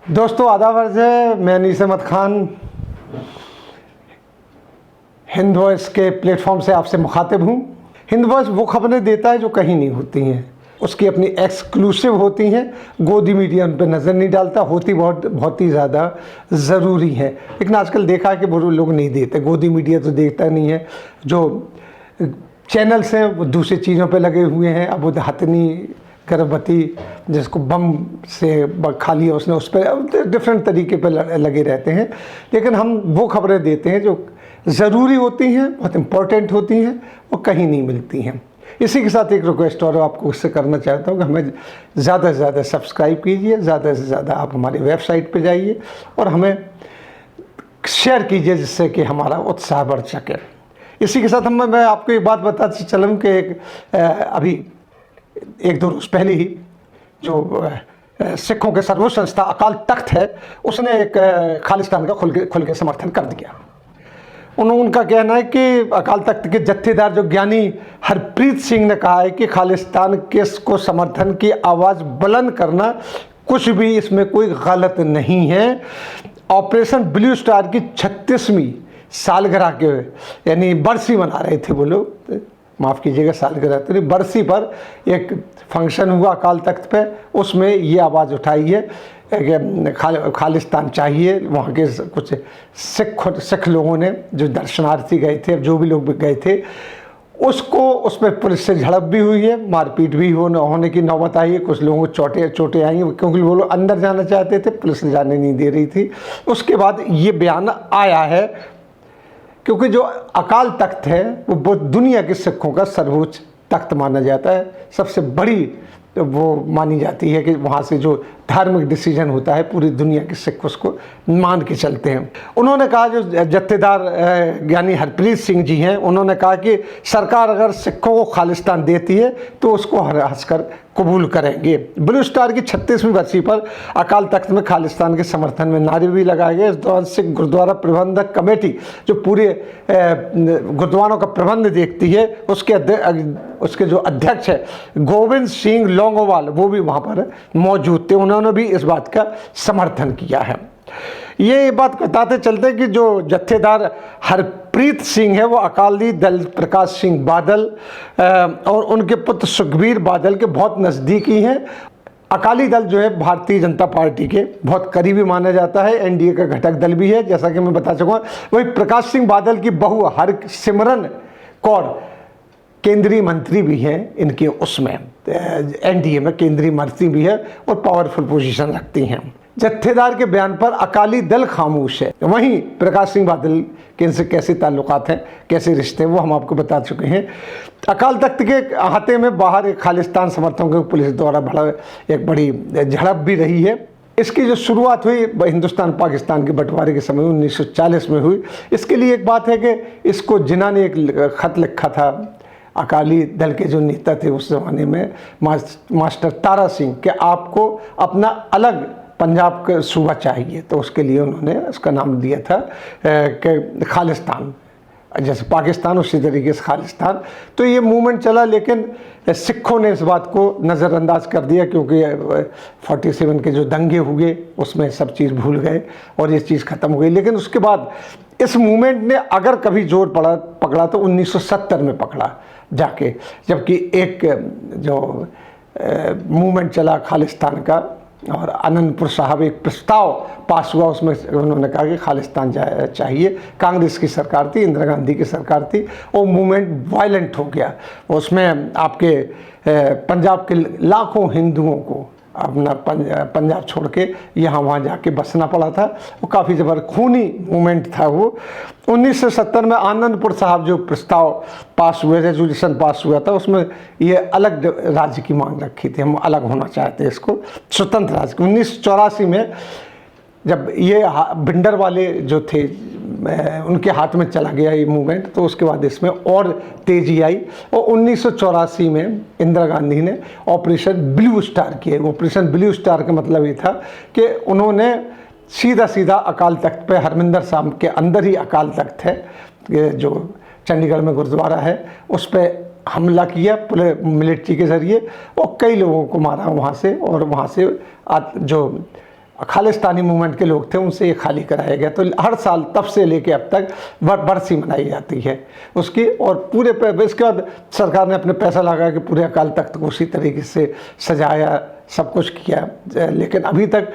दोस्तों आदाब अर्ज़ है। मैं अनीस अहमद खान हिंद वॉइस के प्लेटफॉर्म से आपसे मुखातिब हूँ। हिंद वॉइस वो खबरें देता है जो कहीं नहीं होती हैं, उसकी अपनी एक्सक्लूसिव होती हैं। गोदी मीडिया उन पर नज़र नहीं डालता, होती बहुत ही ज़्यादा ज़रूरी है, लेकिन आजकल देखा है कि वो लोग नहीं देते। गोदी मीडिया तो देखता नहीं है, जो चैनल्स हैं वो दूसरी चीज़ों पे लगे हुए हैं। अब वो हथनी गर्भवती जिसको बम से खा लिया उसने, उस पर डिफरेंट तरीके पर लगे रहते हैं। लेकिन हम वो खबरें देते हैं जो ज़रूरी होती हैं, बहुत इम्पोर्टेंट होती हैं, वो कहीं नहीं मिलती हैं। इसी के साथ एक रिक्वेस्ट और आपको उससे करना चाहता हूँ कि हमें ज़्यादा से ज़्यादा सब्सक्राइब कीजिए, ज़्यादा से ज़्यादा आप हमारी वेबसाइट पर जाइए और हमें शेयर कीजिए, जिससे कि हमारा उत्साह बढ़ सके। इसी के साथ मैं आपको एक बात बताते चलूँ कि अभी एक दो रोज़ पहले ही जो सिखों के सर्वोच्च संस्था अकाल तख्त है, उसने एक खालिस्तान का खुल के समर्थन कर दिया। उनका कहना है कि अकाल तख्त के जत्थेदार जो ज्ञानी हरप्रीत सिंह ने कहा है कि खालिस्तान केस को समर्थन की आवाज़ बुलंद करना कुछ भी इसमें कोई गलत नहीं है। ऑपरेशन ब्लू स्टार की 36वीं सालगिरह के यानी बरसी मना रहे थे वो लोग, माफ़ कीजिएगा सालगिरह तो नहीं, बरसी पर एक फंक्शन हुआ अकाल तख्त पे, उसमें ये आवाज़ उठाई है कि खालिस्तान चाहिए। वहाँ के कुछ सिख लोगों ने, जो दर्शनार्थी गए थे, जो भी लोग गए थे, उस पर पुलिस से झड़प भी हुई है, मारपीट भी होने की नौबत आई है। कुछ लोगों को चोटें आई हैं क्योंकि वो लोग अंदर जाना चाहते थे, पुलिस ने जाने नहीं दे रही थी। उसके बाद ये बयान आया है, क्योंकि जो अकाल तख्त है वो दुनिया के सिखों का सर्वोच्च तख्त माना जाता है, सबसे बड़ी वो मानी जाती है कि वहाँ से जो धार्मिक डिसीजन होता है पूरी दुनिया के सिख उसको मान के चलते हैं। उन्होंने कहा, जो जत्थेदार ज्ञानी हरप्रीत सिंह जी हैं, उन्होंने कहा कि सरकार अगर सिखों को खालिस्तान देती है तो उसको हंसकर कबूल करेंगे। ब्लू स्टार की 36वीं बरसी पर अकाल तख्त में खालिस्तान के समर्थन में नारे भी लगाए गए। इस दौरान सिख गुरुद्वारा प्रबंधक कमेटी, जो पूरे गुरुद्वारों का प्रबंध देखती है, उसके जो अध्यक्ष है गोविंद सिंह लोंगोवाल, वो भी वहाँ पर मौजूद थे। उन्होंने भी इस बात का समर्थन किया है। ये बात बताते चलते हैं कि जो जत्थेदार हरप्रीत सिंह है वो अकाली दल प्रकाश सिंह बादल और उनके पुत्र सुखबीर बादल के बहुत नज़दीकी हैं। अकाली दल जो है भारतीय जनता पार्टी के बहुत करीबी माना जाता है, एनडीए का घटक दल भी है, जैसा कि मैं बता चुका। वही प्रकाश सिंह बादल की बहू हरसिमरन कौर केंद्रीय मंत्री भी हैं इनके, उसमें एनडीए में केंद्रीय मंत्री भी है और पावरफुल पोजीशन रखती हैं। जत्थेदार के बयान पर अकाली दल खामोश है। वहीं प्रकाश सिंह बादल के इनसे कैसे ताल्लुकात हैं, कैसे रिश्ते हैं, वो हम आपको बता चुके हैं। अकाल तख्त के अहाते में बाहर एक खालिस्तान समर्थकों को पुलिस द्वारा एक बड़ी झड़प भी रही है। इसकी जो शुरुआत हुई हिंदुस्तान पाकिस्तान के बंटवारे के समय 1940 में हुई। इसके लिए एक बात है कि इसको जिन्ना ने एक खत लिखा था अकाली दल के जो नेता थे उस ज़माने में, मास्टर तारा सिंह, कि आपको अपना अलग पंजाब का सूबा चाहिए, तो उसके लिए उन्होंने उसका नाम दिया था कि खालिस्तान, जैसे पाकिस्तान उसी तरीके से खालिस्तान। तो ये मूवमेंट चला, लेकिन सिखों ने इस बात को नज़रअंदाज कर दिया, क्योंकि 47 के जो दंगे हुए उसमें सब चीज़ भूल गए और ये चीज़ ख़त्म हो गई। लेकिन उसके बाद इस मूवमेंट ने अगर कभी जोर पकड़ा तो 1970 में पकड़ा जाके, जबकि एक जो मूवमेंट चला खालिस्तान का, और आनंदपुर साहब एक प्रस्ताव पास हुआ, उसमें उन्होंने कहा कि खालिस्तान चाहिए। कांग्रेस की सरकार थी, इंदिरा गांधी की सरकार थी, वो मूवमेंट वायलेंट हो गया। उसमें आपके पंजाब के लाखों हिंदुओं को अपना पंजाब छोड़ के यहाँ वहाँ जाके बसना पड़ा था। वो काफ़ी ज़बर खूनी मूवमेंट था वो। 1970 में आनंदपुर साहब जो प्रस्ताव पास हुए, रेजोल्यूशन पास हुआ था, उसमें ये अलग राज्य की मांग रखी थी, हम अलग होना चाहते हैं, इसको स्वतंत्र राज्य। 1984 में जब ये भिंडर वाले जो थे उनके हाथ में चला गया ये मूवमेंट, तो उसके बाद इसमें और तेज़ी आई। और 1984 में इंदिरा गांधी ने ऑपरेशन ब्लू स्टार किया। ऑपरेशन ब्लू स्टार का मतलब ये था कि उन्होंने सीधा अकाल तख्त पे, हरमिंदर साहब के अंदर ही अकाल तख्त है जो चंडीगढ़ में गुरुद्वारा है, उस पर हमला किया मिलिट्री के ज़रिए और कई लोगों को मारा वहाँ से। और वहाँ से जो खालिस्तानी मूवमेंट के लोग थे, उनसे ये खाली कराया गया। तो हर साल तब से लेके अब तक बरसी मनाई जाती है उसकी। और पूरे इसके बाद सरकार ने अपने पैसा लगा के पूरे अकाल तख्त को उसी तरीके से सजाया, सब कुछ किया, लेकिन अभी तक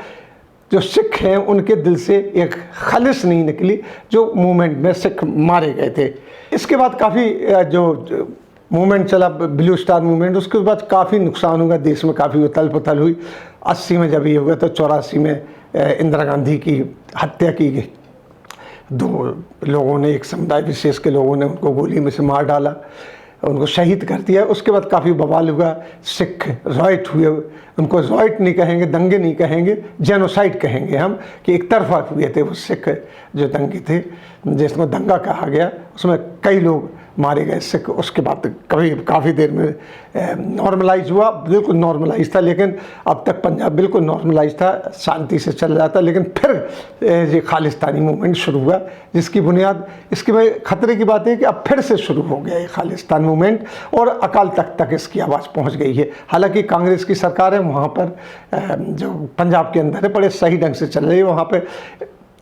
जो सिख हैं उनके दिल से एक खालिश नहीं निकली जो मूवमेंट में सिख मारे गए थे। इसके बाद काफ़ी जो मूवमेंट चला, ब्लू स्टार मूवमेंट, उसके बाद काफ़ी नुकसान हुआ, देश में काफ़ी उथल पुथल हुई। 80 में जब ये हुआ तो 84 में इंदिरा गांधी की हत्या की गई। 2 लोगों ने, एक समुदाय विशेष के लोगों ने उनको गोली में से मार डाला, उनको शहीद कर दिया। उसके बाद काफ़ी बवाल हुआ, सिख रॉयट हुए, उनको रॉयट नहीं कहेंगे, दंगे नहीं कहेंगे, जेनोसाइड कहेंगे हम, कि एक तरफा हुए थे वो सिख जो दंगे थे, जिसमें दंगा कहा गया, उसमें कई लोग मारे गए सिख। उसके बाद काफ़ी देर में नॉर्मलाइज हुआ, बिल्कुल नॉर्मलाइज था, लेकिन अब तक पंजाब बिल्कुल नॉर्मलाइज था, शांति से चल रहा था। लेकिन फिर ये खालिस्तानी मूवमेंट शुरू हुआ, जिसकी बुनियाद, इसकी में खतरे की बात है कि अब फिर से शुरू हो गया ये खालिस्तान मूवमेंट और अकाल तख्त तक इसकी आवाज़ पहुंच गई है। हालांकि कांग्रेस की सरकार है वहाँ पर, जो पंजाब के अंदर है, बड़े सही ढंग से चल रही है। वहाँ पर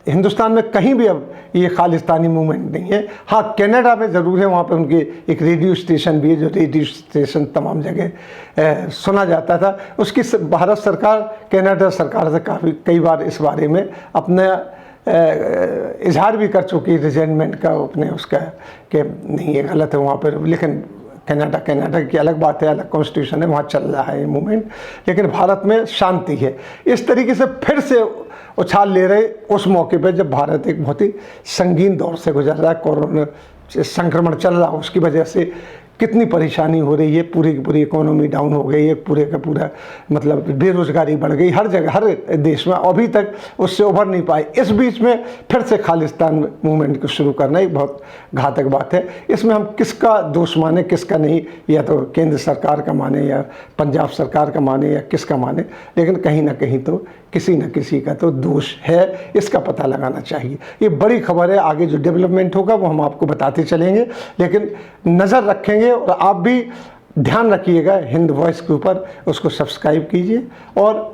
हिंदुस्तान में कहीं भी अब ये खालिस्तानी मूवमेंट नहीं है। हाँ, कनाडा में ज़रूर है, वहाँ पे उनके एक रेडियो स्टेशन भी है, जो रेडियो स्टेशन तमाम जगह सुना जाता था। उसकी भारत सरकार कनाडा सरकार से कई बार इस बारे में अपना इजहार भी कर चुकी, रिजेंटमेंट का, अपने उसका, कि नहीं ये गलत है वहाँ पर। लेकिन कनाडा की अलग बात है, अलग कॉन्स्टिट्यूशन है, वहाँ चल रहा है ये मूवमेंट, लेकिन भारत में शांति है। इस तरीके से फिर से उछाल ले रहे उस मौके पे जब भारत एक बहुत ही संगीन दौर से गुजर रहा है, कोरोना संक्रमण चल रहा है, उसकी वजह से कितनी परेशानी हो रही है, पूरी की पूरी इकोनॉमी डाउन हो गई है, पूरे का पूरा मतलब बेरोजगारी बढ़ गई हर जगह, हर देश में, अभी तक उससे उभर नहीं पाए। इस बीच में फिर से खालिस्तान मूवमेंट को शुरू करना एक बहुत घातक बात है। इसमें हम किसका दोष माने, किसका नहीं, या तो केंद्र सरकार का माने या पंजाब सरकार का माने या किसका माने, लेकिन कहीं ना कहीं तो किसी न किसी का तो दोष है, इसका पता लगाना चाहिए। ये बड़ी खबर है, आगे जो डेवलपमेंट होगा वो हम आपको बताते चलेंगे, लेकिन नज़र रखेंगे और आप भी ध्यान रखिएगा हिंद वॉइस के ऊपर, उसको सब्सक्राइब कीजिए। और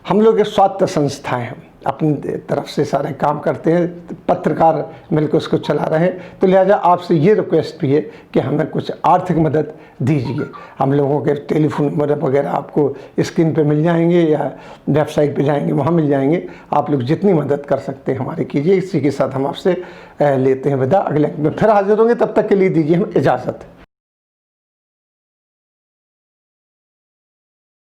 हम लोग एक स्वायत्त संस्थाएं हैं, अपनी तरफ से सारे काम करते हैं, पत्रकार मिलकर उसको चला रहे हैं, तो लिहाजा आपसे ये रिक्वेस्ट भी है कि हमें कुछ आर्थिक मदद दीजिए। हम लोगों के टेलीफोन नंबर वगैरह आपको स्क्रीन पे मिल जाएंगे या वेबसाइट पे जाएंगे, वहाँ मिल जाएंगे। आप लोग जितनी मदद कर सकते हैं हमारी कीजिए। इसी के साथ हम आपसे लेते हैं विदा, अगले में फिर हाजिर होंगे, तब तक के लिए दीजिए हम इजाज़त।